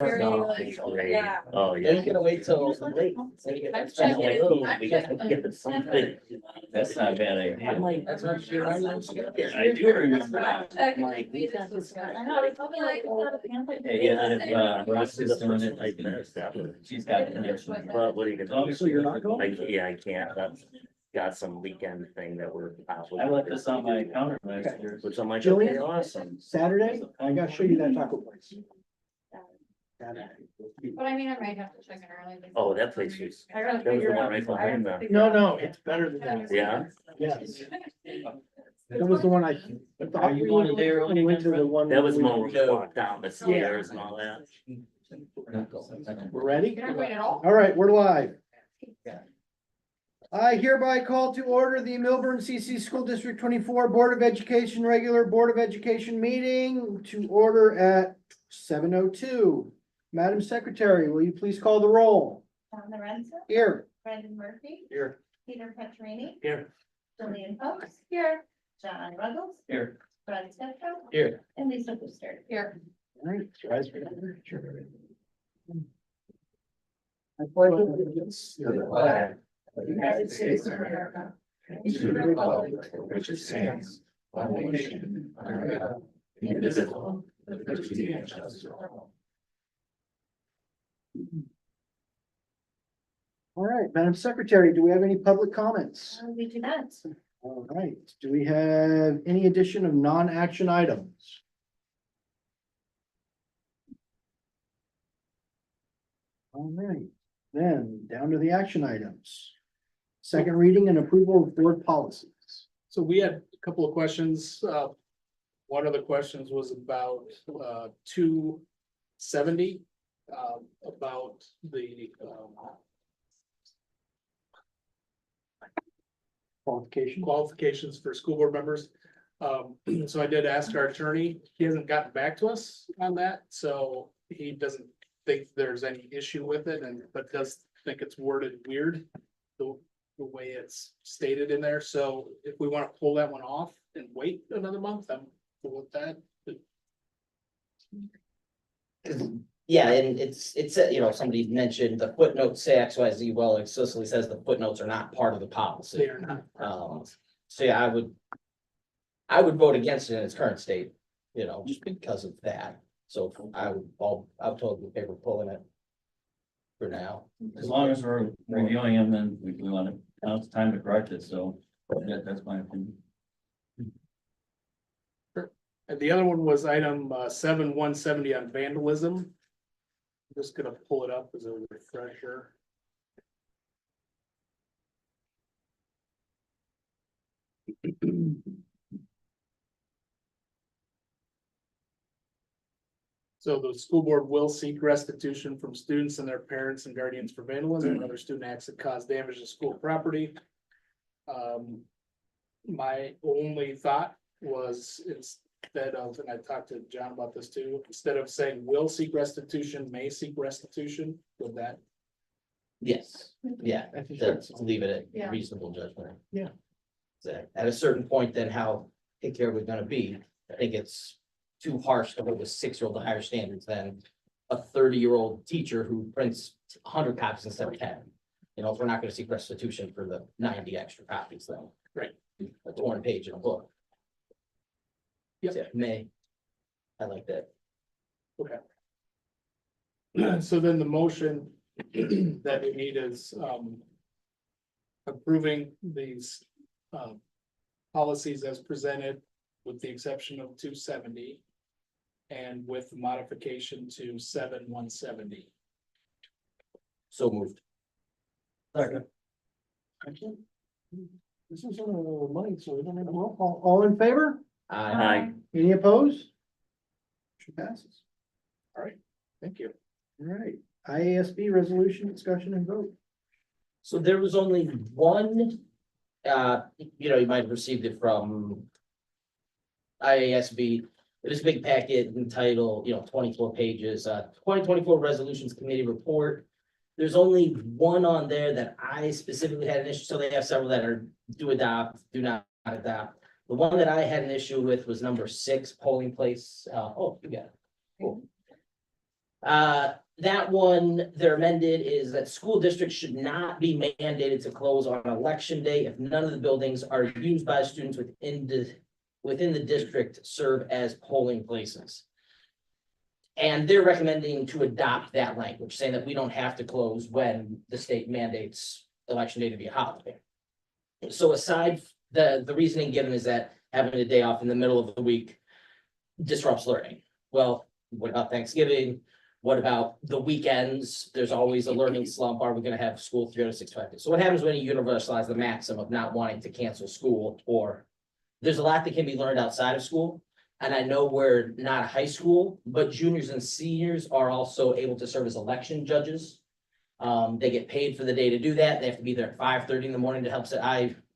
Yeah. Oh, They're yeah. gonna wait till late. That's like, oh, we got to get something. That's not a bad idea. I'm like, that's what you're right. I do remember that. I'm like, I know, they told me like. yeah, if, Ross is doing it like this, she's got connections. But what are you gonna do? So you're not going? Like, yeah, I can't. That's got some weekend thing that we're. I left this on my counter last year. Which I'm like, Jillian? okay, awesome. Saturday, I gotta show you that taco place. Saturday. But I mean, I might have to check it early. Oh, that place was, I gotta that was the figure one out. right behind the. No, it's better than that. Yeah. Yes. That was the one I. Are you going there? We went to the one. That was the we- one where we walked down the stairs and all that. We're ready? You're not going at all? All right, we're live. I hereby call to order the Milburn CC School District 24 Board of Education regular Board of Education meeting to order at 7:02. Madam Secretary, will you please call the roll? Tom Lorenzo, Here. Brendan Murphy, Here. Peter Petrini, Here. Julian Post. Here. John Ruggles, Here. Fred Steptoe, Here. and Lisa Booster. Here. All right, guys. United States of America. To the republic which stands, one nation, under God, indivisible, with liberty and justice for all. All right, Madam Secretary, do we have any public comments? We do not. All right, do we have any addition of non-action items? All right, then down to the action items. Second reading and approval of board policies. So we had a couple of questions. One of the questions was about 270. About the Qualification. qualifications for school board members. So I did ask our attorney. He hasn't gotten back to us on that, so he doesn't think there's any issue with it, but does think it's worded weird. The way it's stated in there, so if we want to pull that one off and wait another month, I'm cool with that. Yeah, and it's, somebody mentioned the footnotes say X, Y, Z, well, it explicitly says the footnotes are not part of the policy. They are not. So yeah, I would vote against it in its current state, just because of that. So I'll totally favor pulling it for now. As long as we're reviewing them, then we want to, now it's time to correct it, so that's my opinion. And the other one was item 7170 on vandalism. I'm just gonna pull it up as a refresher. So the school board will seek restitution from students and their parents and guardians for vandalism and other student acts that cause damage to school property. My only thought was instead of, and I talked to John about this too, instead of saying will seek restitution, may seek restitution, with that. Yes, yeah, I think to leave it Yeah. at reasonable judgment. Yeah. So at a certain point, then how take care we're gonna be, I think it's too harsh to hold a 6-year-old to higher standards than a 30-year-old teacher who prints 100 copies instead of 10. If we're not gonna seek restitution for the 90 extra copies, then. Right. A torn page in a book. Yep. So, yeah, may. I like that. So then the motion that we need is approving these policies as presented, with the exception of 270. And with modification to 7170. So moved. Second. This is money, so we don't have a roll call. All in favor? Hi. Any opposed? Motion passes. Thank you. All right, IASB resolution, discussion and vote. So there was only one, you might have received it from IASB. It was a big packet entitled, 24 pages, 2024 Resolutions Committee Report. There's only one on there that I specifically had an issue, so they have several that are do adopt, do not adopt. The one that I had an issue with was number 6, polling place. You got it. Cool. That one, their amended is that school districts should not be mandated to close on election day if none of the buildings are used by students within the district serve as polling places. And they're recommending to adopt that language, saying that we don't have to close when the state mandates election day to be a holiday. So aside, the reasoning given is that having a day off in the middle of the week disrupts learning. Well, what about Thanksgiving? What about the weekends? There's always a learning slump. Are we gonna have school 365 days? So what happens when you universalize the maxim of not wanting to cancel school? Or there's a lot that can be learned outside of school. And I know we're not a high school, but juniors and seniors are also able to serve as election judges. They get paid for the day to do that. They have to be there at 5:30 in the morning to help.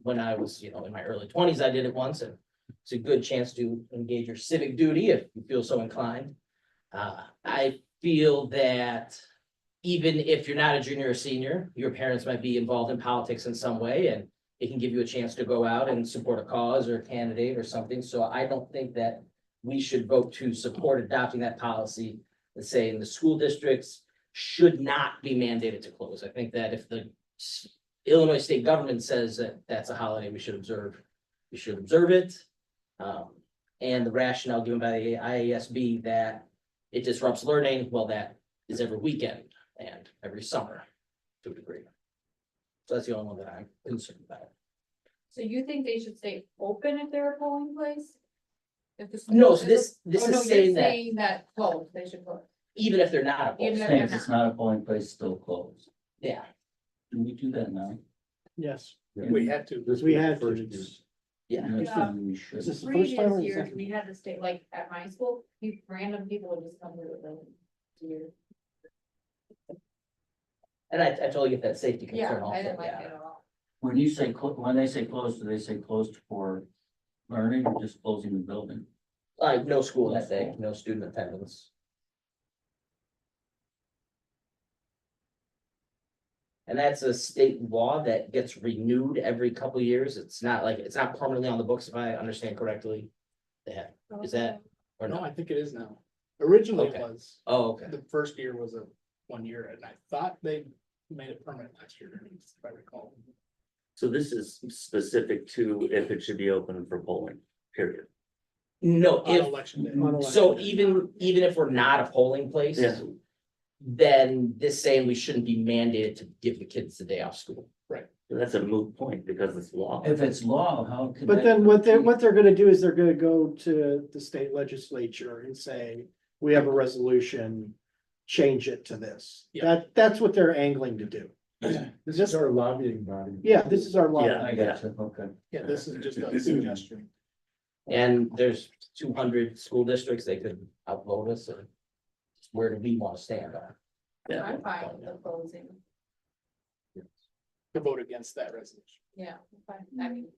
When I was, in my early 20s, I did it once, and it's a good chance to engage your civic duty if you feel so inclined. I feel that even if you're not a junior or senior, your parents might be involved in politics in some way, and it can give you a chance to go out and support a cause or a candidate or something. So I don't think that we should vote to support adopting that policy and saying the school districts should not be mandated to close. I think that if the Illinois state government says that that's a holiday we should observe it. And the rationale given by the IASB that it disrupts learning, well, that is every weekend and every summer to a degree. So that's the only one that I'm concerned about. So you think they should stay open if they're a polling place? If the school No, so is- this Oh, no, is you're saying that saying that close, they should close. even if they're not Even opposed, if- Saying if it's not a polling place, still closed. yeah, Do we do that now? Yes, We had to. we had to. It's- yeah. I'm Yeah. assuming we should. Is this the first time or Previous the years, second? we had to stay, like, at my school, random people would just come to the building. to- And I totally get that safety Yeah, concern I didn't also, like yeah. it at all. When you say, when they say closed, do they say closed for learning or just closing the building? Like no school that day, no student attendance. And that's a state law that gets renewed every couple of years. It's not permanently on the books, if I understand correctly. Yeah, is that, or No, no? I think it is now. Originally it Okay. was. Oh, okay. The first year was a 1 year, and I thought they made it permanent last year, if I recall. So this is specific to if it should be open for polling, period. No, On if, election day. so even if we're not a polling place. Yeah. Then this saying we shouldn't be mandated to give the kids the day off school. That's a moot point because it's law. If it's law, how can? But that- then what they're gonna do is they're gonna go to the state legislature and say, we have a resolution, change it to this. Yeah. That's what they're angling to do. This is our lobbying body. Yeah, this is our law. Yeah. I got you, okay. Yeah, this is just a suggestion. And there's 200 school districts, they could outvote us, or where do we want to stand on? Yeah. I'm fine with the closing, To vote against that resolution. yeah, I'm fine. I mean,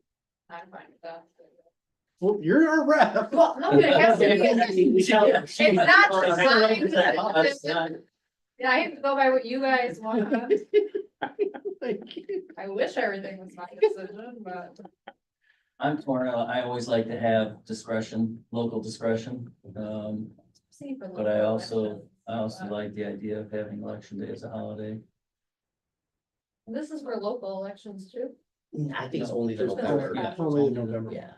I'm fine with that. Well, you're our rep. Well, no, it has to be. It's not just mine. Yeah, I have to go by what you guys want. Thank you. I wish everything was my decision, but. I'm torn. I always like to have discretion, local discretion. But I also like the idea of having election day as a holiday. This is for local elections too. I think it's only the Just November. November. Yeah. Only in November. Yeah,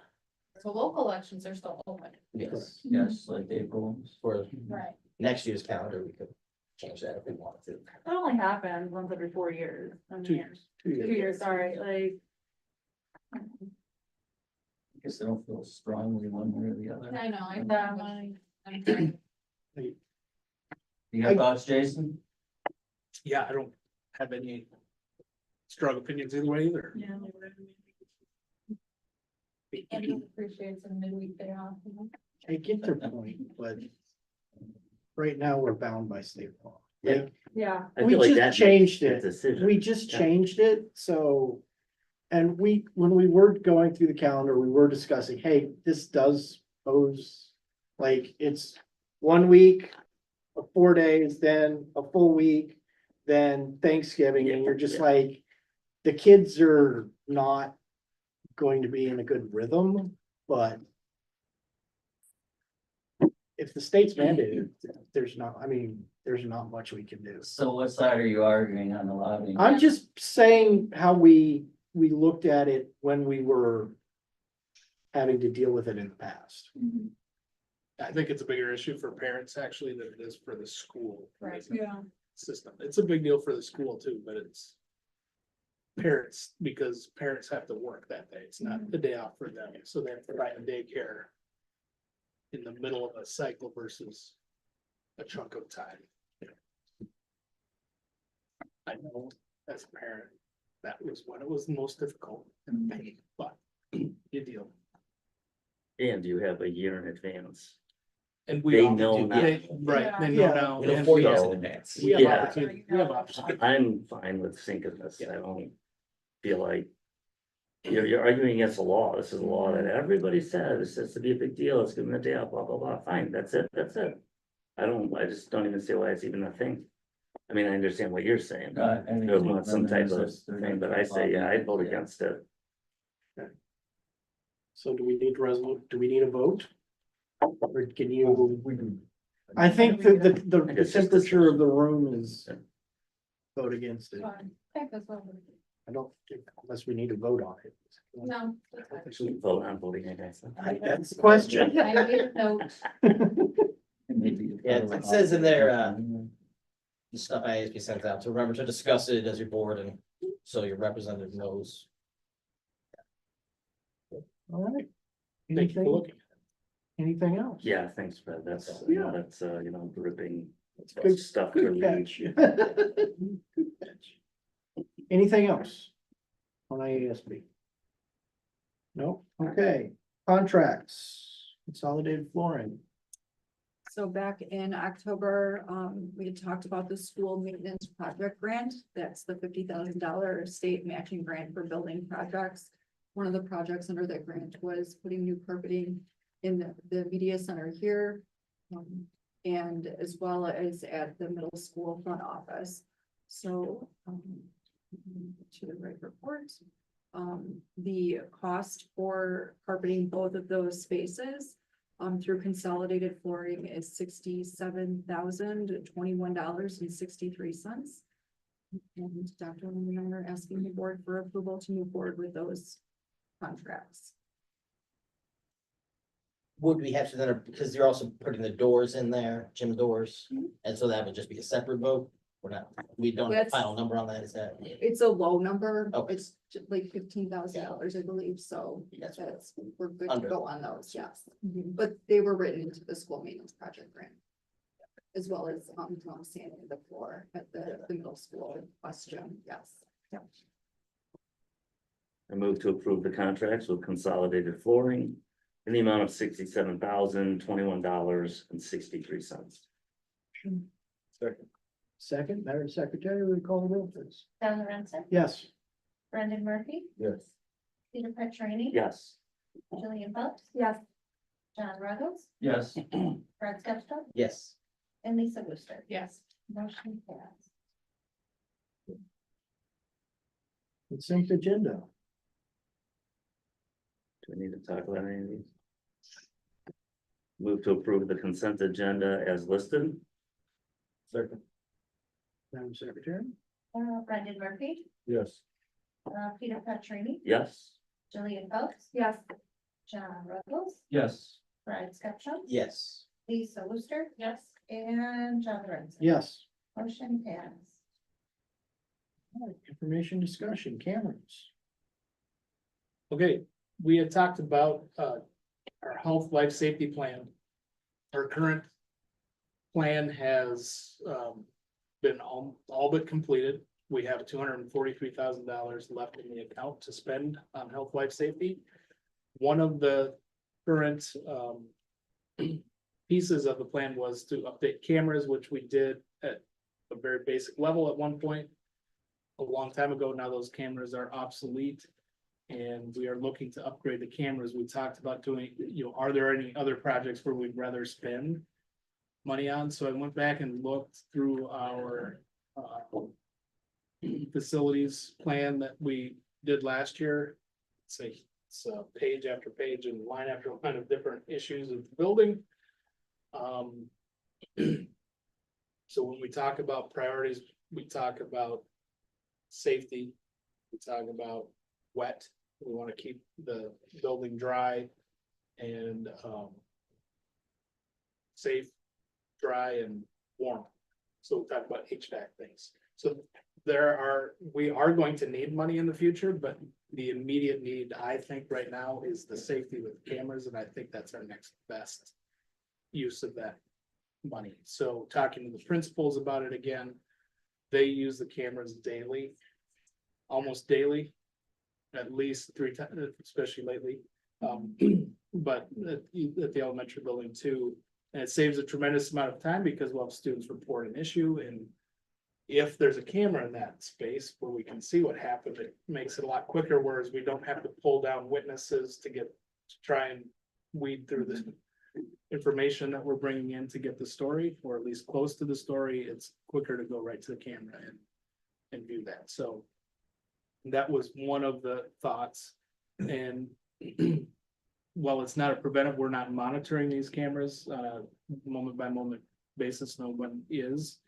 So local elections are still open. yes, Yes, like April. for Right. next year's calendar, we could change that if we wanted to. That only happens once every 4 years. I mean, 2 years. 2 2 years. years, sorry, like. I guess I don't feel strongly one way or the other. I know, I'm fine. I'm fine. You got thoughts, Jason? Yeah, I don't have any strong opinions either way either. Yeah. Anyone appreciates a midweek day off. You know? I get their point, but right now we're bound by state law. Yeah. Yeah, I We feel like just that changed makes it. a decision. We just Yeah. changed it, so. And when we were going through the calendar, we were discussing, hey, this does pose, like, it's 1 week, 4 days, then a full week, then Thanksgiving, and you're just Yeah. like, the kids are not going to be in a good rhythm, but if the state's mandated, there's not, I mean, there's not much we can do. So what side are you arguing on the lobbying? I'm just saying how we looked at it when we were having to deal with it in the past. I think it's a bigger issue for parents actually than it is for the school. Right, yeah. System. It's a big deal for the school too, but it's parents, because parents have to work that day. It's not the day off for them, so they have to find a daycare in the middle of a cycle versus a chunk of time. I know as a parent, that was when it was the most difficult and pain, but you deal. And you have a year in advance. And we They all know do, now. right, they Yeah. know now. You know, and 4 we years have- in advance. We have Yeah. opportunity, we have options. I'm fine with sinking this. I don't feel like you're arguing against the law. This is a law that everybody says, this has to be a big deal. Let's give them a day off, blah, blah, blah. Fine, that's it, that's it. I just don't even see why it's even a thing. I mean, I understand what you're saying. There's not some type of thing, but I say, yeah, I'd vote against it. So do we need do we need a vote? Or can you? I think that the guess just temperature of the room is Yeah. vote against it. Fine. I think that's what we're. I don't think unless we need to vote on it. No. that's fine. Actually, vote, I'm voting against it. That's the question. I made a note. Yeah, it says in there, the stuff ISB sent out, to remember to discuss it as your board and so your representative knows. All right. Thank you for looking. Anything else? Yeah, thanks, Fred. That's, Yeah. that's, gripping Good- stuff to Good read. catch. Good catch. Anything else on IASB? No, okay, contracts, consolidated flooring. So back in October, we had talked about the school maintenance project grant. That's the $50,000 state matching grant for building projects. One of the projects under that grant was putting new carpeting in the media center here. And as well as at the middle school front office. So, to the right report. The cost for carpeting both of those spaces through consolidated flooring is $67,021.63. And Dr. and I are asking the board for approval to move forward with those contracts. Would we have to then, because you're also putting the doors in there, gym doors, and so that would just be a separate vote? We're not, we don't have a That's- final number on that, is that? It's a low number. Okay. It's like $15,000, I believe, so That's we're good to Under. go on those, yes. But they were written into the school maintenance project grant. As well as, sanding the floor at the middle school question, yes. Yep. I move to approve the contracts with consolidated flooring in the amount of $67,021.63. Second, Madam Secretary, will you call the roll, please? Don Lorenzo, Yes. Brendan Murphy, Yes. Peter Petroni. Yes. Jillian Phelps, Yes. John Ruggles, Yes, Fred Stepstow, Yes. and Lisa Booster. Yes. Motion passed. Consent agenda. Do we need to talk about any of these? Move to approve the consent agenda as listed. Second. Madam Secretary? Brendan Murphy, Yes. Peter Petroni, Yes. Jillian Phelps, Yes. John Ruggles, yes, Fred Stepstow, Yes. Lisa Booster. Yes. And John Lorenzo. Yes. Motion passed. All right, information discussion, cameras. Okay, we had talked about our health life safety plan. Our current plan has been all but completed. We have $243,000 left in the account to spend on health life safety. One of the current pieces of the plan was to update cameras, which we did at a very basic level at one point. A long time ago, now those cameras are obsolete. And we are looking to upgrade the cameras. We talked about doing, are there any other projects where we'd rather spend money on? So I went back and looked through our facilities plan that we did last year. It's page after page and line after line of different issues of the building. So So when we talk about priorities, we talk about safety, we talk about wet, we want to keep the building dry and safe, dry and warm. So we talk about HVAC things. So we are going to need money in the future, but the immediate need, I think right now, is the safety with cameras, and I think that's our next best use of that money. So talking to the principals about it again, they use the cameras daily, almost daily, at least 3 times, especially lately. But at the elementary building too, and it saves a tremendous amount of time because we'll have students report an issue, and if there's a camera in that space where we can see what happened, it makes it a lot quicker, whereas we don't have to pull down witnesses to try and weed through the information that we're bringing in to get the story, or at least close to the story. It's quicker to go right to the camera and view that. So that was one of the thoughts. And while it's not a preventive, we're not monitoring these cameras on a moment by moment basis. No one is.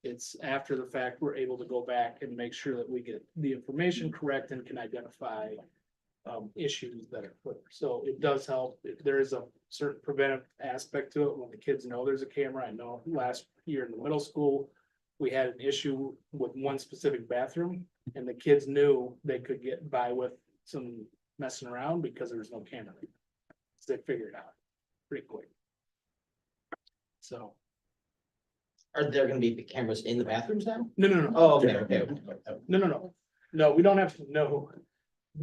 It's after the fact, we're able to go back and make sure that we get the information correct and can identify issues that are clear. So it does help. There is a certain preventive aspect to it when the kids know there's a camera. I know last year in the middle school, we had an issue with one specific bathroom, and the kids knew they could get by with some messing around because there was no camera. So they figured it out pretty quick. So. Are there gonna be the cameras in the bathrooms now? No. Oh, okay. No, we don't have to know.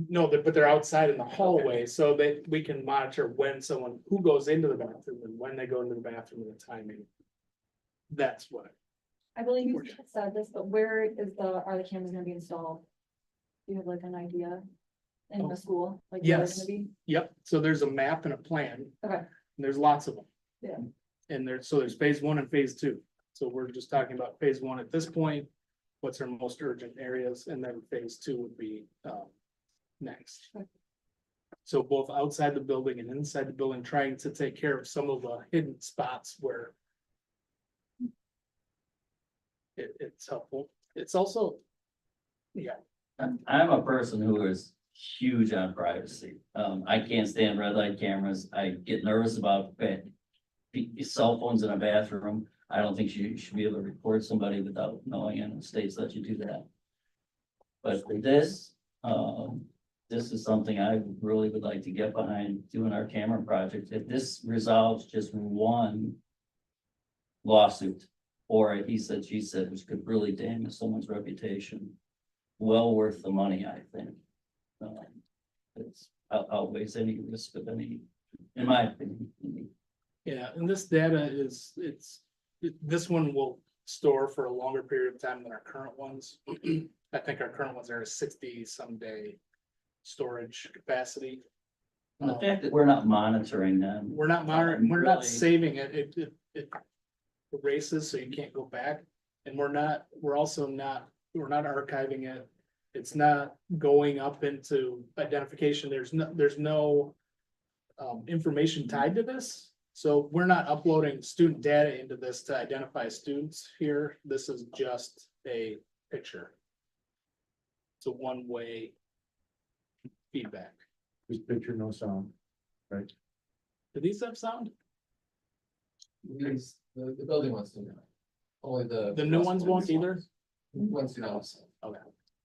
No, but they're outside in the hallway, so that we can monitor who goes into the bathroom and when they go into the bathroom and the timing. That's what. I believe you said this, but where are the cameras gonna be installed? Do you have like an idea in the school? Like where they're Yes. gonna be? Yep, so there's a map and a plan. Okay. And there's lots of them. Yeah. And there's phase 1 and phase 2. So we're just talking about phase 1 at this point. What's our most urgent areas, and then phase 2 would be next. Okay. So both outside the building and inside the building, trying to take care of some of the hidden spots where it's helpful. It's also, yeah, I'm a person who is huge on privacy. I can't stand red light cameras. I get nervous about cell phones in a bathroom. I don't think you should be able to record somebody without knowing, and the states let you do that. But this is something I really would like to get behind doing our camera project. If this resolves just one lawsuit, or he said, she said, which could really damage someone's reputation, well worth the money, I think. It's outweighs any risk of any, in my opinion. yeah, and this data this one will store for a longer period of time than our current ones. I think our current ones are a 60-some day storage capacity. And the fact that we're not monitoring them. We're not monitoring, we're not Really- saving it. It erases, so you can't go back. And we're not archiving it. It's not going up into identification. There's no information tied to this. So we're not uploading student data into this to identify students here. This is just a picture. It's a one-way feedback. This picture, no sound. Do these have sound? These, the building ones do not. Only The new ones won't either? Ones do not. Okay.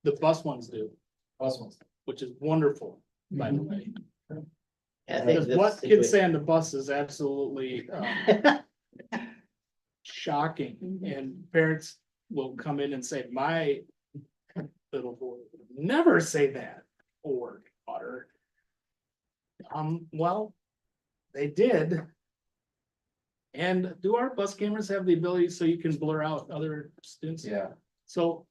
The bus ones do, Bus ones. which is wonderful, by the way. I think Because this what situation- kids say on the bus is absolutely shocking, and parents will come in and say, my little boy would never say that, or daughter. Well, they did. And do our bus cameras have the ability so you can blur out other students? Yeah. So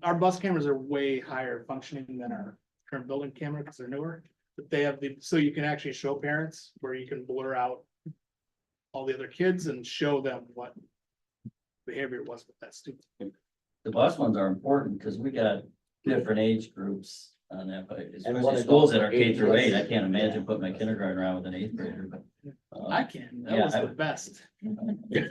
our bus cameras are way higher functioning than our current building camera because they're newer. But they have so you can actually show parents where you can blur out all the other kids and show them what behavior was with that student. The bus ones are important because we got different age groups on that, but And especially one schools that adult are K through 8. I plus. can't imagine putting my kindergarten around with an 8th grader, but. I can, that yeah, was I the would- best.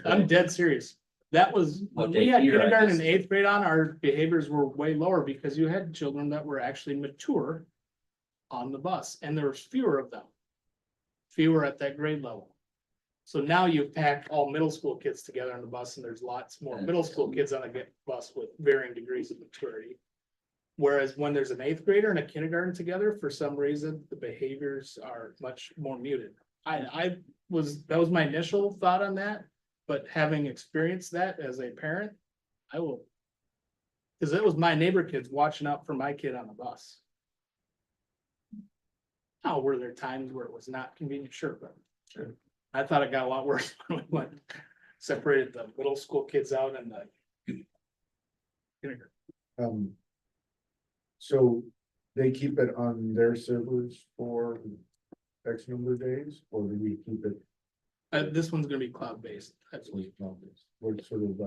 I'm dead serious. That was, when What we they had hear, I kindergarten and guess. eighth grade on, our behaviors were way lower because you had children that were actually mature on the bus, and there was fewer of them. Fewer at that grade level. So now you pack all middle school kids together on the bus, and there's lots more middle school kids on the bus with varying degrees of maturity. Whereas when there's an eighth grader and a kindergarten together, for some reason, the behaviors are much more muted. That was my initial thought on that, but having experienced that as a parent, I will. Cause it was my neighbor kids watching out for my kid on the bus. Now, were there times where it was not convenient? Sure, but sure. I thought it got a lot worse when we went, separated the middle school kids out and the kindergarten. So they keep it on their servers for X number of days, or do we keep it? This one's gonna be cloud-based, absolutely. What sort of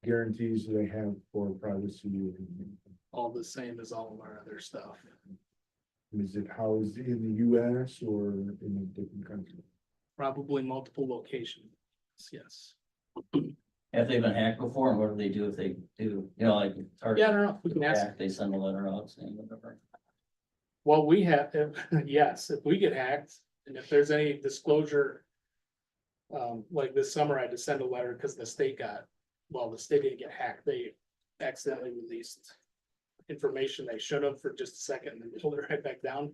guarantees do they have for privacy? And All the same as all of our other stuff. is it housed in the US or in a different country? Probably multiple locations, yes. Have they been hacked before, and what do they do if they do, you know, like. Yeah, I don't know, we can ask. They send a letter out saying whatever. Well, we have, yes, if we get hacked, and if there's any disclosure. Like this summer, I had to send a letter because the state didn't get hacked, they accidentally released. Information they should have for just a second and then pulled it right back down.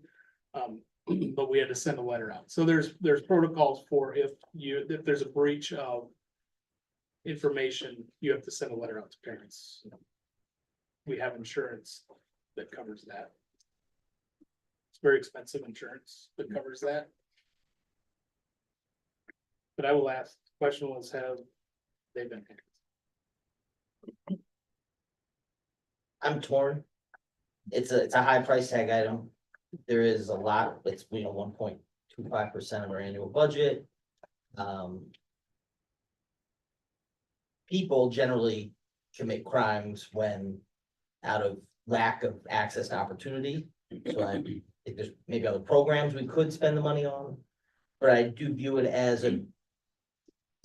But we had to send a letter out, so there's protocols for if there's a breach of. Information, you have to send a letter out to parents. We have insurance that covers that. It's very expensive insurance that covers that. But I will ask, the question was, have they been hacked? I'm torn. It's a high price tag item. There is a lot, it's 1.25% of our annual budget. People generally commit crimes when out of lack of access to opportunity. So I think there's maybe other programs we could spend the money on. But I do view it as an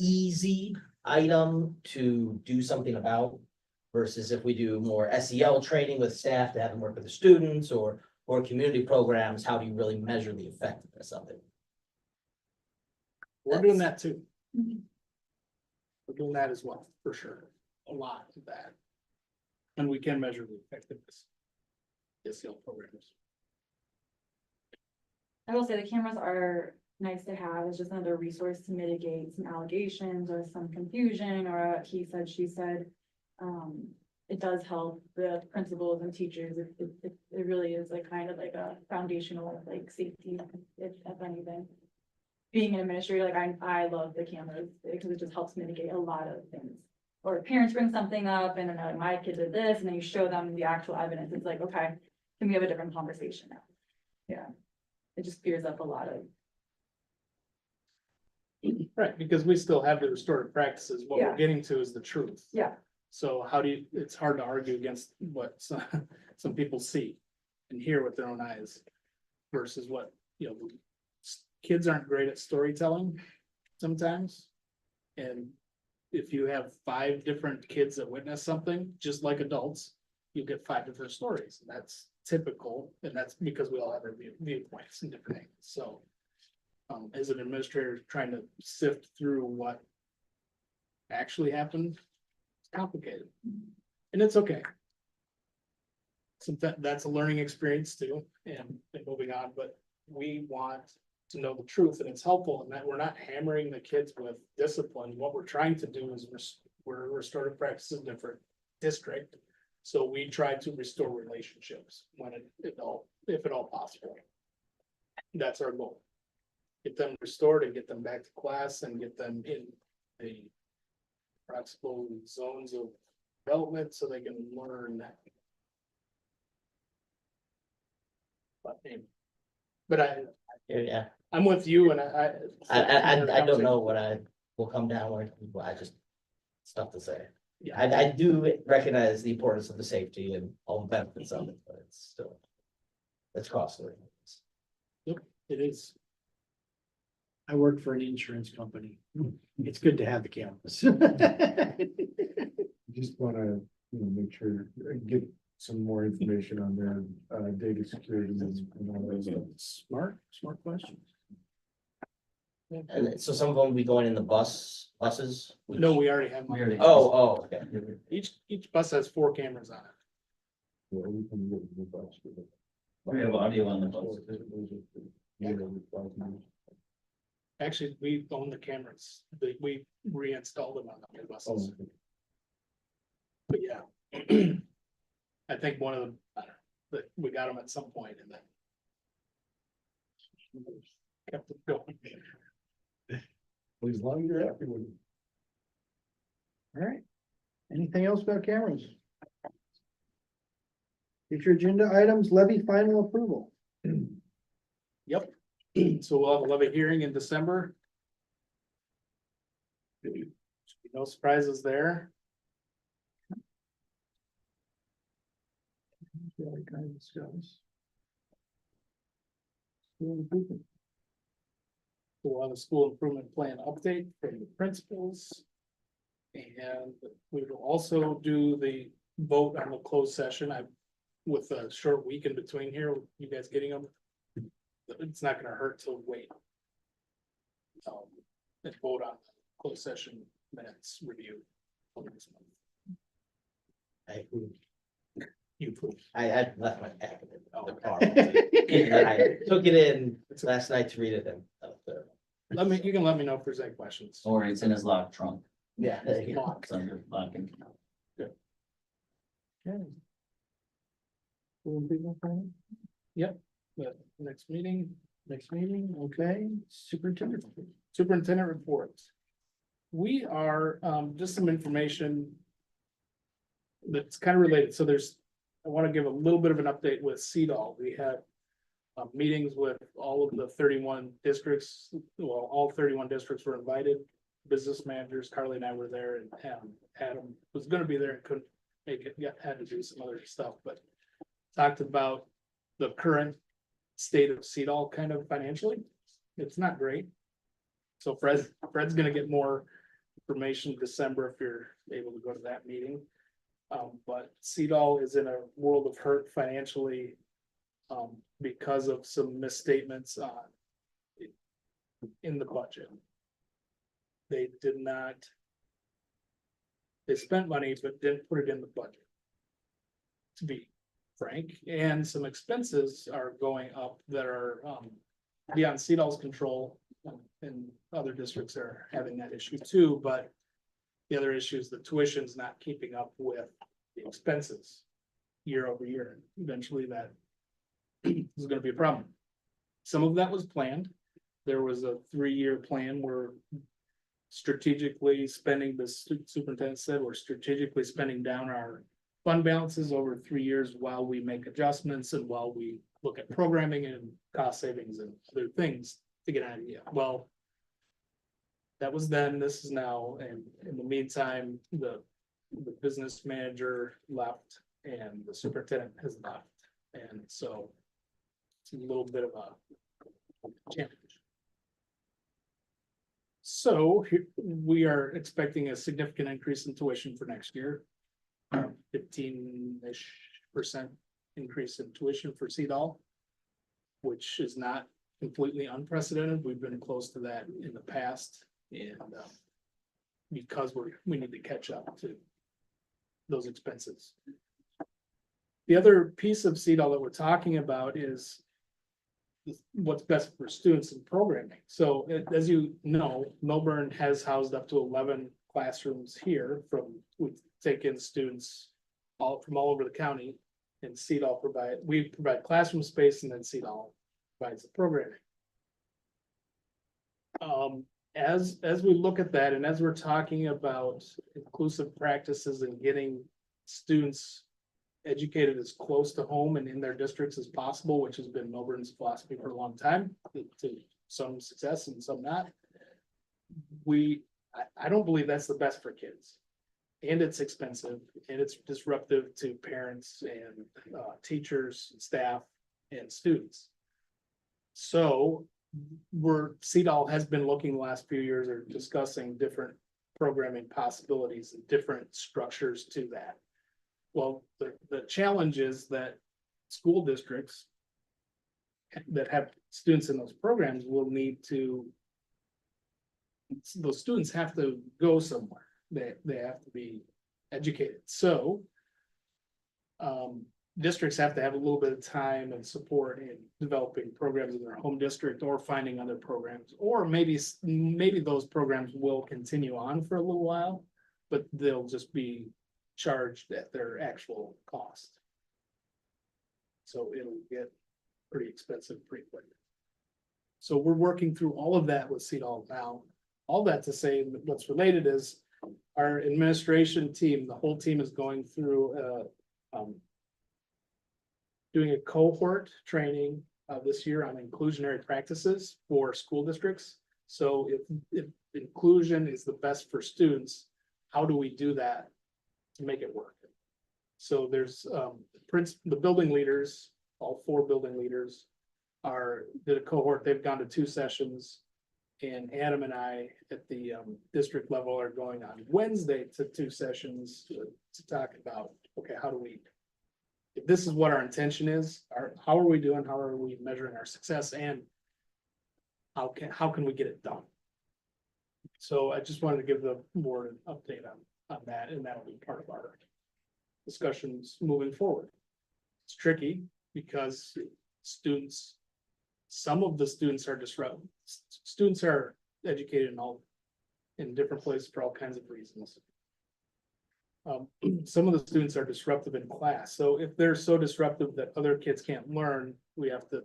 easy item to do something about. Versus if we do more SEL training with staff to have them work with the students or community programs, how do you really measure the effectiveness of it? We're doing that too. We're doing that as well, for sure, a lot of that. And we can measure the effectiveness. SEL programs. I will say the cameras are nice to have. It's just another resource to mitigate some allegations or some confusion or a he said, she said. It does help the principals and teachers. It really is like kind of like a foundational like safety, if anything. Being an administrator, like I love the cameras because it just helps mitigate a lot of things. Or parents bring something up and then like, my kid did this, and then you show them the actual evidence. It's like, okay, can we have a different conversation now? Yeah, it just clears up a lot of. Right, because we still have the restorative practices. What Yeah. we're getting to is the truth. Yeah. So it's hard to argue against what some people see and hear with their own eyes versus what, kids aren't great at storytelling sometimes. And if you have 5 different kids that witness something, just like adults, you get 5 different stories. And that's typical, and that's because we all have our viewpoints and different things. So as an administrator trying to sift through what actually happened, complicated, and it's okay. So that's a learning experience too, and moving on, but we want to know the truth, and it's helpful in that we're not hammering the kids with discipline. What we're trying to do is we're restorative practices in different district, so we try to restore relationships when if at all possible. That's our goal. Get them restored and get them back to class and get them in the practical zones of development so they can learn that. But Yeah, I'm with you, and I don't know what I will come down with, I just, stuff to say. Yeah, I do recognize the importance of the safety and all the benefits of it, but it's still, it's costly. it is. I work for an insurance company. It's good to have the cameras. Just wanna, make sure, get some more information on their, data security and all that stuff. Smart question. And so some of them will be going in the buses? which- No, we already have. We already- Oh, okay. Each bus has 4 cameras on it. Yeah, we can get the bus with it. We have audio on the bus. Actually, we own the cameras. We reinstalled them on the new buses. Oh, But yeah. I think one of them, that we got them at some point and then. Kept it going. As long as you're happy with it. All right. Anything else about cameras? Future agenda items, levy final approval. Yep. So we'll have a levy hearing in December. No surprises there. We'll have a school improvement plan update from the principals. And we will also do the vote on the closed session. With a short week in between here, you guys getting them? It's not gonna hurt to wait. And vote on closed session minutes review. I approve. You approve. I left my pack in Oh, the okay. car. And I took it in last night to read it and. You can let me know if there's any questions. Or it's in his locked trunk. Yeah, there you go. It's under lock and key. Yep, the next meeting, Okay, superintendent. superintendent reports. We are, just some information. That's kind of related, so I want to give a little bit of an update with CEDAL. We had. Meetings with all of the 31 districts, well, all 31 districts were invited. Business managers, Carly and I were there, and Adam was gonna be there and couldn't make it, had to do some other stuff, but. Talked about the current state of CEDAL kind of financially. It's not great. So Fred's gonna get more information in December if you're able to go to that meeting. But CEDAL is in a world of hurt financially. Because of some misstatements in the budget. They did not. They spent money, but didn't put it in the budget. To be frank, and some expenses are going up that are beyond CEDAL's control. And other districts are having that issue too, but the other issue is the tuition's not keeping up with the expenses year over year. Eventually that is gonna be a problem. Some of that was planned. There was a 3-year plan where strategically spending, the superintendent said, we're strategically spending down our fund balances over 3 years while we make adjustments and while we look at programming and cost savings and other things to get an idea. Well, that was then, this is now, and in the meantime, the business manager left and the superintendent has left. And so it's a little bit of a challenge. So we are expecting a significant increase in tuition for next year. 15-ish% increase in tuition for CEDAL, which is not completely unprecedented. We've been close to that in the past, and because we need to catch up to those expenses. The other piece of CEDAL that we're talking about is what's best for students in programming. So as you know, Melbourne has housed up to 11 classrooms here we take in students from all over the county, and CEDAL we provide classroom space, and then CEDAL provides the programming. As we look at that, and as we're talking about inclusive practices and getting students educated as close to home and in their districts as possible, which has been Melbourne's philosophy for a long time, to some success and some not. I don't believe that's the best for kids. And it's expensive, and it's disruptive to parents and teachers, staff, and students. So CEDAW has been looking the last few years or discussing different programming possibilities and different structures to that. Well, the challenge is that school districts that have students in those programs will need to, those students have to go somewhere. They have to be educated. So districts have to have a little bit of time and support in developing programs in their home district or finding other programs, or maybe those programs will continue on for a little while, but they'll just be charged at their actual cost. So it'll get pretty expensive pretty quick. So we're working through all of that with CEDAW now. All that to say, what's related is our administration team, the whole team is going through doing a cohort training this year on inclusionary practices for school districts. So if inclusion is the best for students, how do we do that to make it work? So there's the building leaders, all 4 building leaders did a cohort. They've gone to 2 sessions, and Adam and I at the district level are going on Wednesday to 2 sessions to talk about, okay, how do we, if this is what our intention is, how are we doing? How are we measuring our success, and how can we get it done? So I just wanted to give the board an update on that, and that'll be part of our discussions moving forward. It's tricky because some of the students are disrupted. Students are educated in different places for all kinds of reasons. Some of the students are disruptive in class. So if they're so disruptive that other kids can't learn, we have to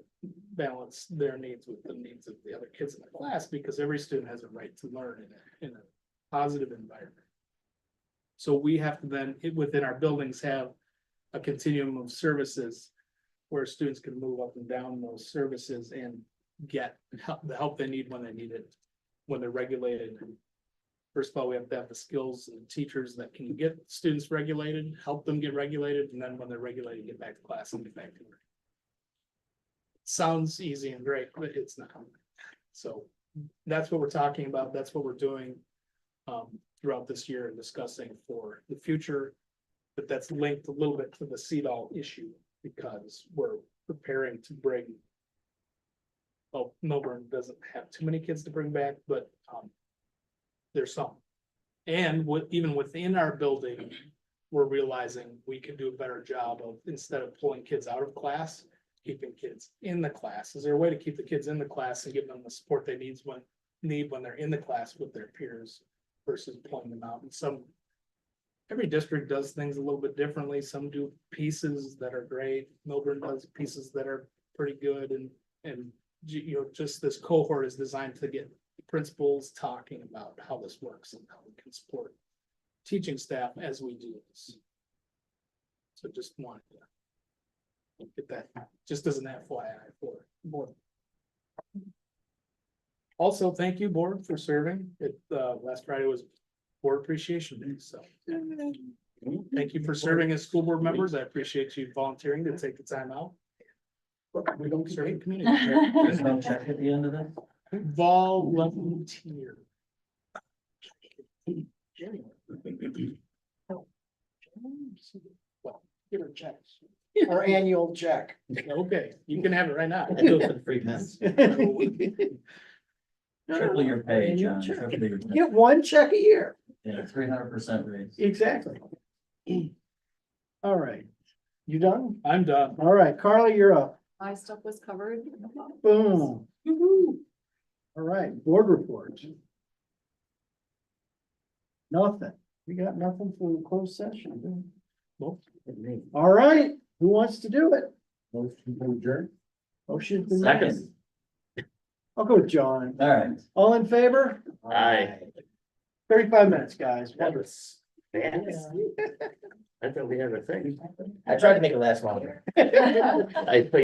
balance their needs with the needs of the other kids in the class, because every student has a right to learn in a positive environment. So we have to then, within our buildings, have a continuum of services where students can move up and down those services and get the help they need when they need it, when they're regulated. First of all, we have to have the skills and teachers that can get students regulated, help them get regulated, and then when they're regulated, get back to class and get back to work. Sounds easy and great, but it's not. So that's what we're talking about. That's what we're doing throughout this year and discussing for the future. But that's linked a little bit to the CEDAW issue, because we're preparing to bring, well, Melbourne doesn't have too many kids to bring back, but there's some. And even within our building, we're realizing we can do a better job of, instead of pulling kids out of class, keeping kids in the class. Is there a way to keep the kids in the class and give them the support they need when they're in the class with their peers versus pulling them out? And every district does things a little bit differently. Some do pieces that are great. Melbourne does pieces that are pretty good. And just this cohort is designed to get principals talking about how this works and how we can support teaching staff as we do this. So just wanted to get that, just as an FYI for the board. Also, thank you, board, for serving. Last Friday was Board Appreciation Day, so thank you for serving as school board members. I appreciate you volunteering to take the time out. We don't Serving the get community. There's no check at the end of this? Volunteer. Well, give her a check. our annual check. Okay, you can have it right now. I do it for the free pens. Triple your pay, John, triple your pay. Get 1 check a year. Yeah, 300% raise. Exactly. All right. You done? I'm done. All right, Carly, you're up. My stuff was covered. Boom. All right, board reports. Nothing. We got nothing for the closed session. Nope. All right, who wants to do it? Motion to adjourn? Motion's been made. Second. I'll go with John. All right. All in favor? Aye. 35 minutes, guys. That was fast. I thought we had a thing. I tried to make it last longer. I